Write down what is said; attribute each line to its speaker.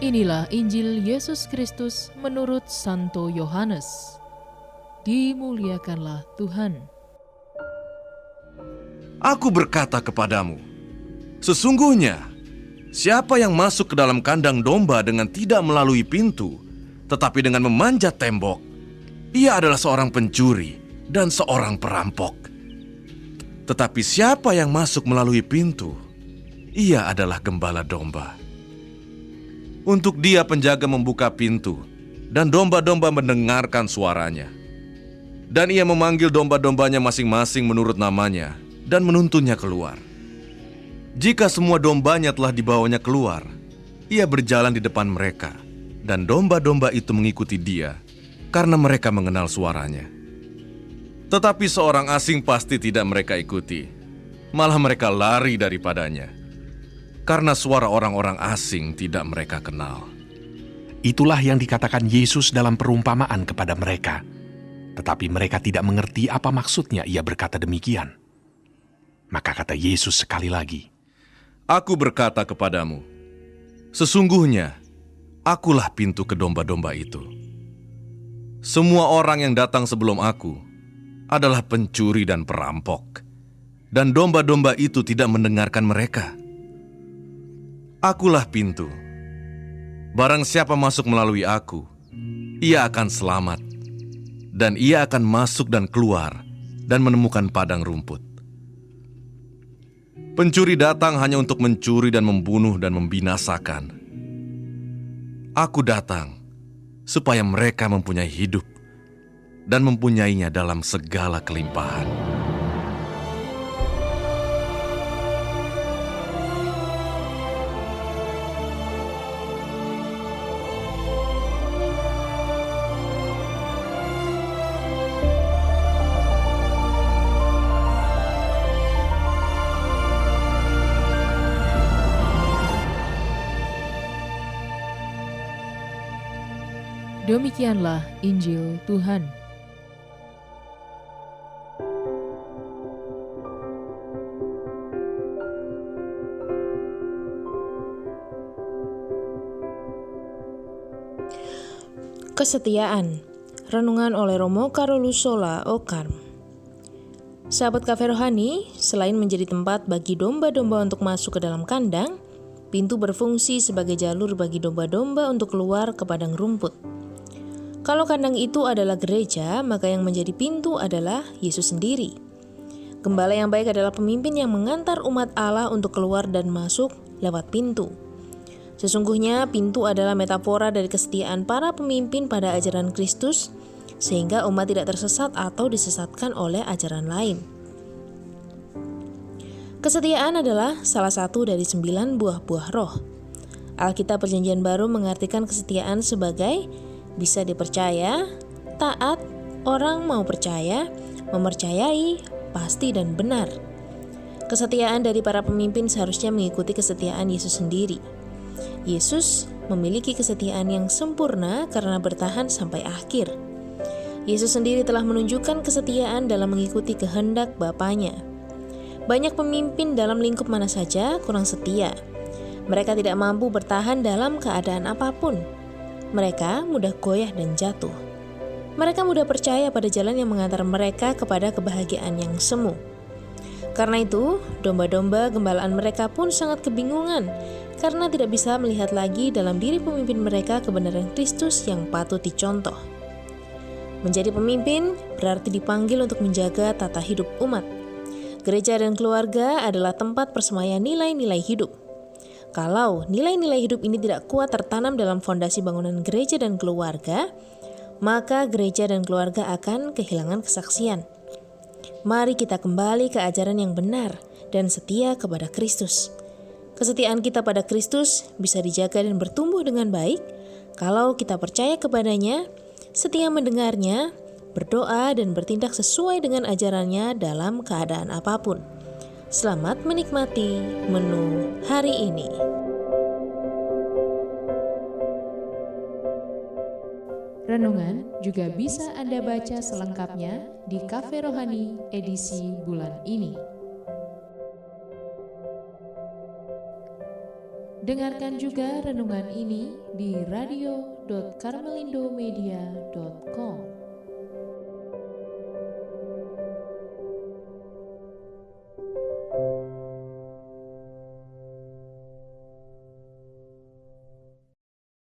Speaker 1: Inilah Injil Yesus Kristus menurut Santo Yohanes. Dimuliakanlah Tuhan.
Speaker 2: Aku berkata kepadamu, sesungguhnya siapa yang masuk ke dalam kandang domba dengan tidak melalui pintu, tetapi dengan memanjat tembok, ia adalah seorang pencuri dan seorang perampok. Tetapi siapa yang masuk melalui pintu, ia adalah gembala domba. Untuk dia penjaga membuka pintu, dan domba-domba mendengarkan suaranya. Dan ia memanggil domba-dombanya masing-masing menurut namanya, dan menuntunnya keluar. Jika semua dombanya telah dibawanya keluar, ia berjalan di depan mereka, dan domba-domba itu mengikuti dia, karena mereka mengenal suaranya. Tetapi seorang asing pasti tidak mereka ikuti, malah mereka lari daripadanya, karena suara orang-orang asing tidak mereka kenal.
Speaker 3: Itulah yang dikatakan Yesus dalam perumpamaan kepada mereka. Tetapi mereka tidak mengerti apa maksudnya ia berkata demikian. Maka kata Yesus sekali lagi,
Speaker 2: Aku berkata kepadamu, sesungguhnya akulah pintu ke domba-domba itu. Semua orang yang datang sebelum aku adalah pencuri dan perampok, dan domba-domba itu tidak mendengarkan mereka. Akulah pintu. Barang siapa masuk melalui aku, ia akan selamat, dan ia akan masuk dan keluar dan menemukan padang rumput. Pencuri datang hanya untuk mencuri dan membunuh dan membinasakan. Aku datang supaya mereka mempunyai hidup dan mempunyainya dalam segala kelimpahan.
Speaker 1: Demikianlah Injil Tuhan. Kesetiaan. Renungan oleh Romo Carolus Sola Okarm. Sahabat Cafe Rohani, selain menjadi tempat bagi domba-domba untuk masuk ke dalam kandang, pintu berfungsi sebagai jalur bagi domba-domba untuk keluar ke padang rumput. Kalau kandang itu adalah gereja, maka yang menjadi pintu adalah Yesus sendiri. Gembala yang baik adalah pemimpin yang mengantar umat Allah untuk keluar dan masuk lewat pintu. Sesungguhnya pintu adalah metafora dari kesetiaan para pemimpin pada ajaran Kristus, sehingga umat tidak tersesat atau disesatkan oleh ajaran lain. Kesetiaan adalah salah satu dari 9 buah roh. Alkitab Perjanjian Baru mengartikan kesetiaan sebagai bisa dipercaya, taat, orang mau percaya, mempercayai, pasti dan benar. Kesetiaan dari para pemimpin seharusnya mengikuti kesetiaan Yesus sendiri. Yesus memiliki kesetiaan yang sempurna karena bertahan sampai akhir. Yesus sendiri telah menunjukkan kesetiaan dalam mengikuti kehendak Bapanya. Banyak pemimpin dalam lingkup mana saja kurang setia. Mereka tidak mampu bertahan dalam keadaan apapun. Mereka mudah goyah dan jatuh. Mereka mudah percaya pada jalan yang mengantar mereka kepada kebahagiaan yang semu. Karena itu, domba-domba gembalaan mereka pun sangat kebingungan karena tidak bisa melihat lagi dalam diri pemimpin mereka kebenaran Kristus yang patut dicontoh. Menjadi pemimpin berarti dipanggil untuk menjaga tata hidup umat. Gereja dan keluarga adalah tempat persemaian nilai-nilai hidup. Kalau nilai-nilai hidup ini tidak kuat tertanam dalam fondasi bangunan gereja dan keluarga, maka gereja dan keluarga akan kehilangan kesaksian. Mari kita kembali ke ajaran yang benar dan setia kepada Kristus. Kesetiaan kita pada Kristus bisa dijaga dan bertumbuh dengan baik kalau kita percaya kepadanya, setia mendengarnya, berdoa dan bertindak sesuai dengan ajarannya dalam keadaan apapun. Selamat menikmati menu hari ini. Renungan juga bisa Anda baca selengkapnya di Cafe Rohani edisi bulan ini. Dengarkan juga renungan ini di radio.karmelindomedia.com.